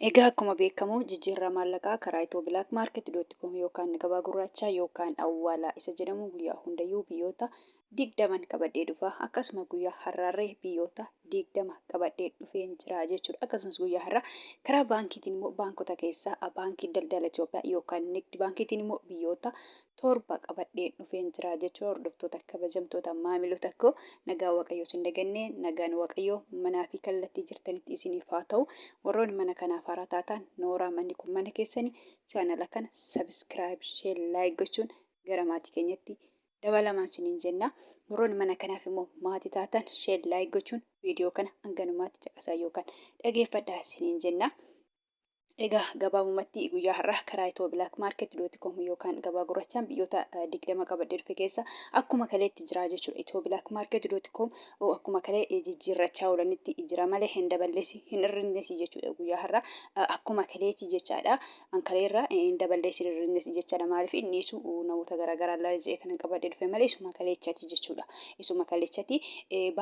Egaa akkuma beekamu jijjiirraa maallaqaa karaa Itoophiyaak.com yookaan gabaa gurraachaa yookaan awwaalaa isa jedhamu guyyaa hundayyuu biyyoota 20 qabadhee dhufa. Akkasuma guyyaa har'aarree biyyoota 20 qabadhee dhufeen jira jechuudha. Akkasumas guyyaa har'aa karaa baankiitiin immoo baankota keessaa baankii daldala Itoophiyaa yookaan Nigdi baankiitiin immoo biyyoota 7 qabadhee dhufeen jira jechuudha. Hordoftoota kabajamtoota maamiltoota koo nagaa waaqayyoo isin dagannee nagaan waaqayyoo manaa fi kallattii jirtanitti isiniif haa ta'u. Warroonni mana kanaaf haaraa taatan nooraa manni kun mana keessanii chaanala kana sabiskiraayib sheer laayik gochuun gara maatii keenyatti dabalamaa isiniin jenna. Warroonni mana kanaaf immoo maatii taatan sheer laayik gochuun viidiyoo kana hanganumaatti caqasaa yookaan dhageeffadhaa isiniin jenna. Egaa gabaabumatti guyyaa har'aa karaa Itoophiyaak.com yookaan gabaa gurraachaan biyyoota 20 qabadhee dhufe keessa akkuma kaleetti jira jechuudha. Itoophiyaak.com akkuma kalee jijjiirrachaa oolanitti jira malee hin daballeessi hin hir'innes jechuudha. Guyyaa har'aa akkuma kaleetti jechaadha. Ankaleerraa hin daballeessi hin hir'innes jechaadha. Maaliif inni namoota garaagaraa illee jeetan qabadhee dhufe malee isuma kaleechati jechuudha. Isuma kaleechati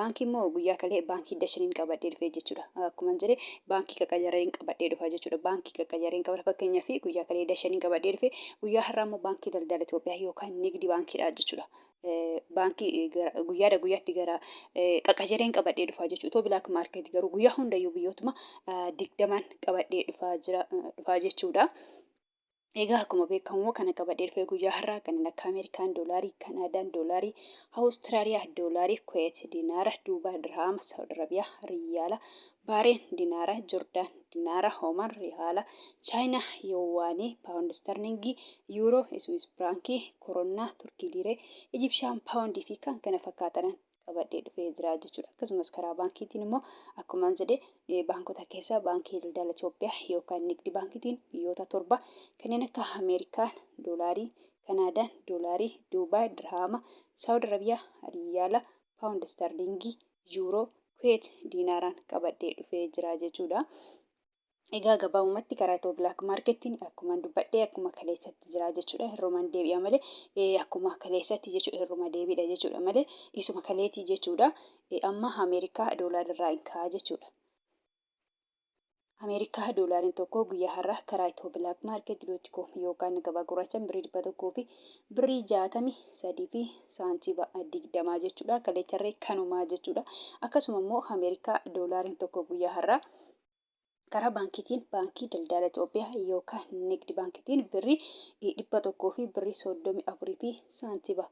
baankii immoo guyyaa kalee baankii dashaniin qabadhee dhufe jechuudha. Akkuma jedhe baankii qaqqajareen qabadhee dhufa jechuudha. Baankii qaqqajareen qabadha fakkeenyaa fi guyyaa kalee dashaniin qabadhee dhufe guyyaa har'aa immoo baankii daldala Itoophiyaa yookaan Nigdi baankiidha jechuudha. Baankii guyyaadha guyyaatti gara qaqqajareen qabadhee dhufa jechuudha. Itoophiyaak garuu guyyaa hundayyuu biyyootuma 20 qabadhee dhufa jechuudha. Egaa akkuma beekamu kana qabadhee dhufe guyyaa har'aa kanneen akka Ameerikaan doolaarii, Kanaadaan doolaarii, Awustiraaliyaa doolaarii, Kuweet diinaara, Duubaa dirhaama, Saawud Arabiyaa riyaala, Baareen diinaara, Joordaan diinaara, Oomaan riyaala, Chaayinaa yowaanii, Paawundi sterlingii, Yuuroo, Swiis firankii, Koronaa, Turkii liiree, Ijipshaan paawundii fi kan kana fakkaatan qabadhee dhufee jira jechuudha. Akkasumas karaa baankiitiin immoo akkuma jedhe baankota keessaa baankii daldala Itoophiyaa yookaan Nigdi baankiitiin biyyoota 7 kanneen akka Ameerikaan doolaarii, Kanaadaan doolaarii, Duubaay dirhaama, Saawud Arabiyaa riyaala, Paawundi sterlingii, Yuuroo, Kuweet diinaaraan qabadhee dhufee jira jechuudha. Egaa gabaabumatti karaa Itoophiyaak.com akkuma dubbadhee akkuma kaleessatti jira jechuudha. Hir'umaan deebi'a malee akkuma kaleessatti jechuudha. Hir'uma deebiidha jechuudha malee isuma kaleetii jechuudha. Amma Ameerikaa doolaarraa hin ka'a jechuudha. Ameerikaa doolaariin tokko guyyaa har'aa karaa Itoophiyaak.com yookaan gabaa gurraachaan birrii 100 fi birrii 63 fi saantiima 20 jechuudha. Kaleessarree kanumaa jechuudha. Akkasuma immoo Ameerikaa doolaariin tokko guyyaa har'aa karaa baankiitiin baankii daldala Itoophiyaa yookaan Nigdi baankiitiin birrii 100 fi birrii 34 fi saantiima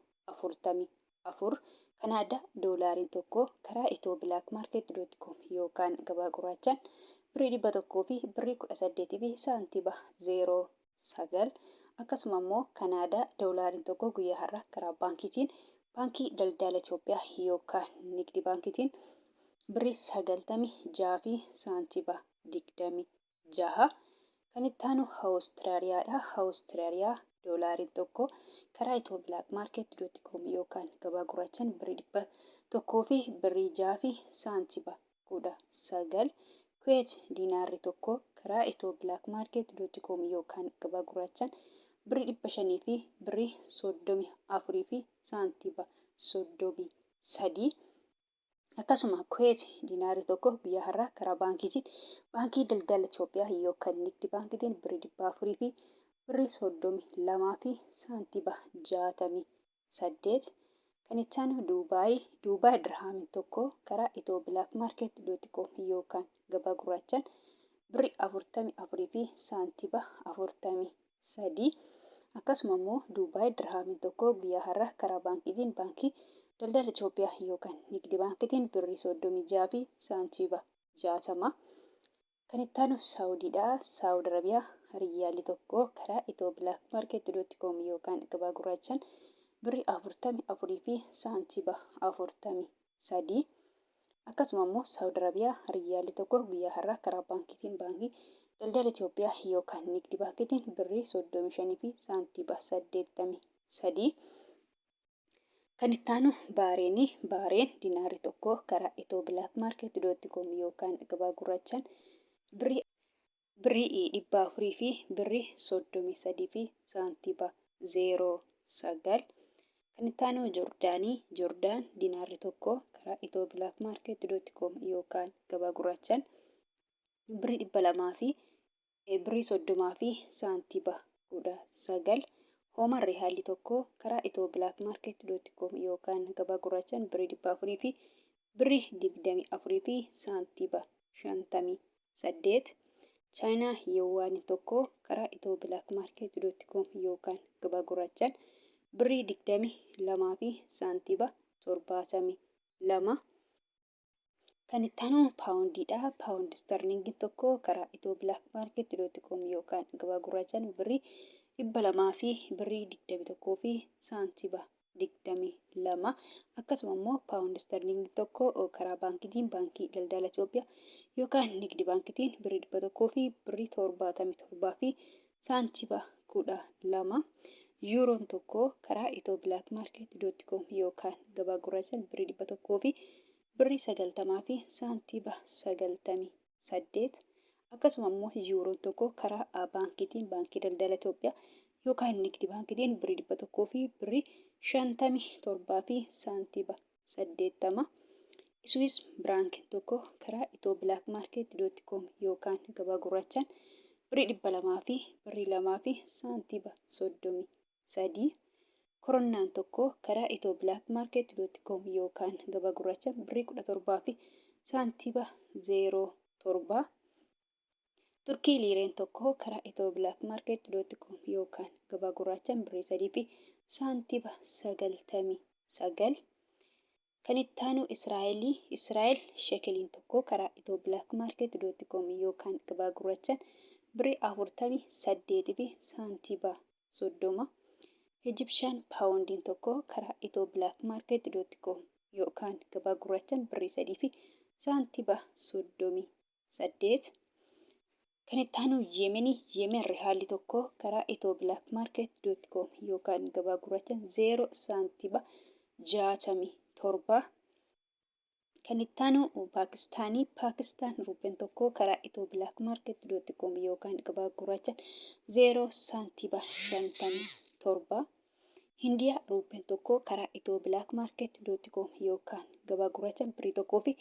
44. Kanaadaa doolaariin tokko karaa Itoophiyaak.com yookaan gabaa gurraachaan birrii 100 fi birrii 18 fi saantiima 09. Akkasuma immoo Kanaadaa doolaariin tokko guyyaa har'aa karaa baankiitiin baankii daldala Itoophiyaa yookaan Nigdi baankiitiin birrii 96 fi saantiima 26. Kan itti aanu Awustiraaliyaadha. Awustiraaliyaa doolaariin tokko karaa Itoophiyaak.com yookaan gabaa gurraachaan birrii 100 fi birrii 6 fi saantiima 19. Kuweet diinaarri tokko karaa Itoophiyaak.com yookaan gabaa gurraachaan birrii 500 fi birrii 34 fi saantiima 33. Akkasuma Kuweet diinaarri tokko guyyaa har'aa karaa baankiitiin baankii daldala Itoophiyaa yookaan Nigdi baankiitiin birrii 400 fi birrii 32 fi saantiima 68. Kan itti aanu Duubaay dirhaamiin tokko karaa Itoophiyaak.com yookaan gabaa gurraachaan birrii 44 fi saantiima 43. Akkasuma immoo Duubaay dirhaamiin tokko guyyaa har'aa karaa baankiitiin baankii daldala Itoophiyaa yookaan Nigdi baankiitiin birrii 36 fi saantiima 60. Kan itti aanu Saawudiidha. Saawud Arabiyaa riyaalli tokko karaa Itoophiyaak.com yookaan gabaa gurraachaan birrii 44 fi saantiima 43. Akkasuma immoo Saawud Arabiyaa riyaalli tokko guyyaa har'aa karaa baankiitiin baankii daldala Itoophiyaa yookaan Nigdi baankiitiin birrii 35 fi saantiima 83. Kan itti aanu Baareen diinaarri tokko karaa Itoophiyaak.com yookaan gabaa gurraachaan birrii 400 fi birrii 33 fi saantiima 09. Kan itti aanu Joordaan diinaarri tokko karaa Itoophiyaak.com yookaan gabaa gurraachaan birrii 200 fi birrii 30 fi saantiba 19. Hoomaan reehaalli tokko karaa itoo bilaak maarkeet.com yookaan gabaa gurraachaan birrii 400 fi birrii 24 fi saantiba 58. Chaayinaa yeewwaan tokko karaa itoo bilaak maarkeet.com yookaan gabaa gurraachaan birrii 22 fi saantiba 72. Kan itti aanu paawundiidha. Paawundi sterlingii tokko karaa itoo bilaak maarkeet.com yookaan gabaa gurraachaan birrii 200 fi birrii 21 fi saantiba 22. Akkasuma immoo paawundi sterlingii tokko karaa baankiitiin baankii daldala Itoophiyaa yookaan nigdi baankiitiin birrii 100 fi birrii 77 fi saantiba 12. Yuuroon tokko karaa itoo bilaak maarkeet.com yookaan gabaa gurraachaan birrii 100 fi birrii 90 fi saantiba 98. Akkasuma immoo yuuroon tokko karaa baankiitiin baankii daldala Itoophiyaa yookaan nigdi baankiitiin birrii 100 fi birrii 57 fi saantiba 80. Swiss franc tokko karaa itoo bilaak maarkeet.com yookaan gabaa gurraachaan birrii 200 fi birrii 2 fi saantiba 33. Koronaan tokko karaa itoo bilaak maarkeet.com yookaan gabaa gurraachaan birrii 17 fi saantiba 07. Turkii liireen tokko karaa itoo bilaak maarkeet.com yookaan gabaa gurraachaan birrii 3 fi saantiba 99. Kan itti aanu Israa'el sheekeliin tokko karaa itoo bilaak maarkeet.com yookaan gabaa gurraachaan birrii 48 fi saantiba 30. Egyptian paawundiin tokko karaa itoo bilaak maarkeet.com yookaan gabaa gurraachaan birrii 3 fi saantiba 38. Kan itti aanu Yemen reehaalli tokko karaa itoo bilaak maarkeet.com yookaan gabaa gurraachaan 0 saantiba 67. Kan itti aanu Paakistaan ruupeen tokko karaa itoo bilaak maarkeet.com yookaan gabaa gurraachaan 0 saantiba 57. Hindiyaa ruupeen tokko karaa itoo bilaak maarkeet.com yookaan gabaa gurraachaan birrii 1 fi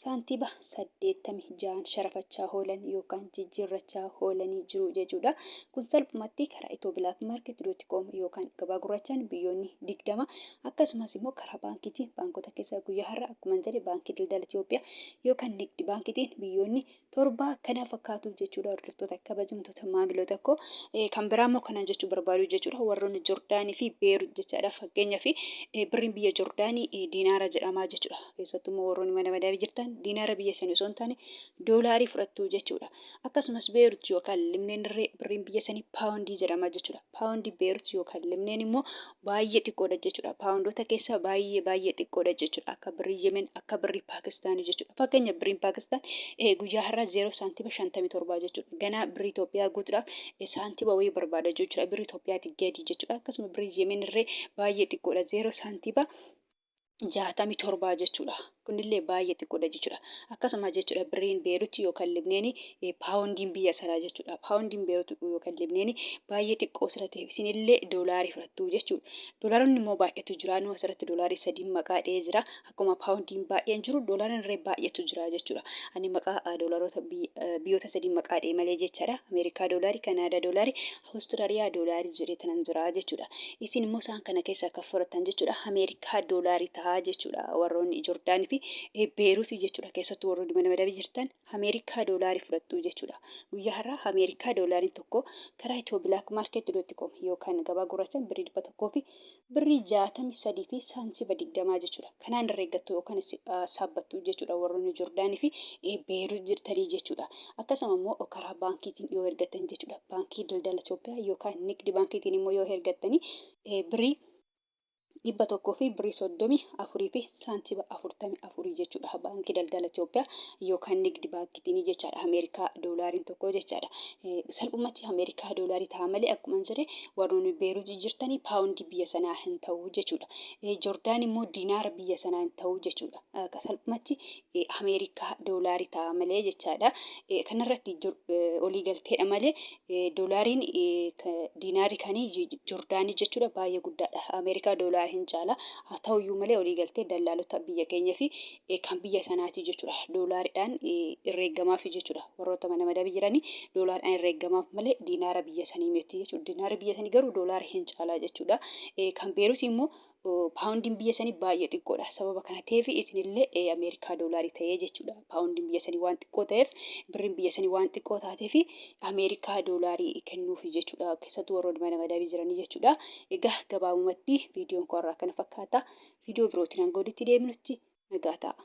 saantiba 86 sharafachaa oolan yookaan jijjiirrachaa oolanii jiru jechuudha. Kun salphumatti karaa itoo bilaak maarkeet.com yookaan gabaa gurraachaan biyyoonni 20 akkasumas immoo karaa baankiitiin baankota keessaa guyyaa har'a akkuma jedhe baankii daldala Itoophiyaa yookaan nigdi baankiitiin biyyoonni 7 kana fakkaatu jechuudha. Hordoftoota kabajamtoota maamiloota koo kan biraa immoo kanaan jechuu barbaadu jechuudha. Warroonni Joordaanii fi Beerut jechaadha. Fakkeenyaaf birriin biyya Joordaanii diinaara jedhama jechuudha. Keessattuu immoo warroonni mana madabii jirtan diinaara biyya sanii osoo hin taane doolaarii fudhattu jechuudha. Akkasumas Beerut yookaan Libneen irree birriin biyya sanii paawundii jedhama jechuudha. Paawundii Beerut yookaan Libneen immoo baay'ee xiqqoodha jechuudha. Paawundoota keessaa baay'ee xiqqoodha jechuudha. Akka birrii Yemen akka birrii Paakistaanii jechuudha. Fakkeenyaaf birriin Paakistaan guyyaa har'aa 0 saantiba 57 jechuudha. Ganaa birrii Itoophiyaa guutuudhaaf saantiba wayii barbaada jechuudha. Birrii Itoophiyaatti gadi jechuudha. Akkasuma birrii Yemen irree baay'ee xiqqoodha 0 saantiba 67 jechuudha. Kunillee baay'ee xiqqoodha jechuudha. Akkasuma jechuudha birriin Beerut yookaan Libneen paawundiin biyya sanaa jechuudha. Paawundiin Beerut yookaan Libneen baay'ee xiqqoo sira ta'e isinillee doolaarii fudhattu jechuudha. Doolaaronni immoo baay'eetu jira. Nu asirratti doolaarii 3 maqaa dha'ee jira. Akkuma paawundiin baay'een jiru doolaariin irree baay'eetu jira jechuudha. Ani maqaa doolaarota biyyoota 3 maqaa dha'ee malee jechaadha. Ameerikaa doolaarii, Kanaadaa doolaarii, Awustiraaliyaa doolaarii jedhee tanan jira jechuudha. Isin immoo isaan kana keessaa kan fudhatan jechuudha. Ameerikaa doolaarii ta'a jechuudha. Warroonni Joordaanii fi Beerut jechuudha. Keessattuu warroonni mana madabii jirtan Ameerikaa doolaarii fudhattu jechuudha. Guyyaa har'aa Ameerikaa doolaariin tokko karaa itoo bilaak maarkeet.com yookaan gabaa gurraachaan birrii 100 fi birrii 63 fi saantiba 20 jechuudha. Kanaan irra eeggattu yookaan saabbattu jechuudha warroonni Joordaanii fi Beerut jirtanii jechuudha. Akkasuma immoo karaa baankiitiin yoo ergattan jechuudha. Baankii daldala Itoophiyaa yookaan nigdi baankiitiin immoo yoo ergattanii birrii 100 fi birrii 34 fi saantiba 44 jechuudha. Baankii daldala Itoophiyaa yookaan nigdi baankiitiin jechaadha. Ameerikaa doolaariin tokko jechaadha. Salphumatti Ameerikaa doolaarii ta'a malee akkuma jedhe warroonni Beerut jirtanii paawundii biyya sanaa hin ta'u jechuudha. Joordaan immoo diinaara biyya sanaa hin ta'u jechuudha. Salphumatti Ameerikaa doolaarii ta'a malee jechaadha. Kanarratti olii galteedha malee doolaariin diinaarii kanii Joordaanii jechuudha baay'ee guddaadha. Ameerikaa doolaarii hin caala. Haa ta'uyyuu malee walii galtee dallaalota biyya keenyaa fi kan biyya sanaati jechuudha. Doolaariidhaan herreegamaaf jechuudha. Warroota mana madabii jiranii doolaariidhaan herreegamaaf malee diinaara biyya sanii miti jechuudha. Diinaara biyya sanii garuu doolaara hin caalaa jechuudha. Kan Beeruut immoo paawundiin biyya sanii baay'ee xiqqoodha. Sababa kana ta'eef isinillee Ameerikaa doolaarii ta'ee jechuudha. Paawundiin biyya sanii waan xiqqoo ta'eef birriin biyya sanii waan xiqqoo taateef Ameerikaa doolaarii kennuufi jechuudha. Keessattuu warroonni mana madabii jiranii jechuudha. Egaa gabaabumatti viidiyoon koo irraa kana fakkaata. Viidiyoo birootiin hanga walitti deebinutti nagaa ta'a.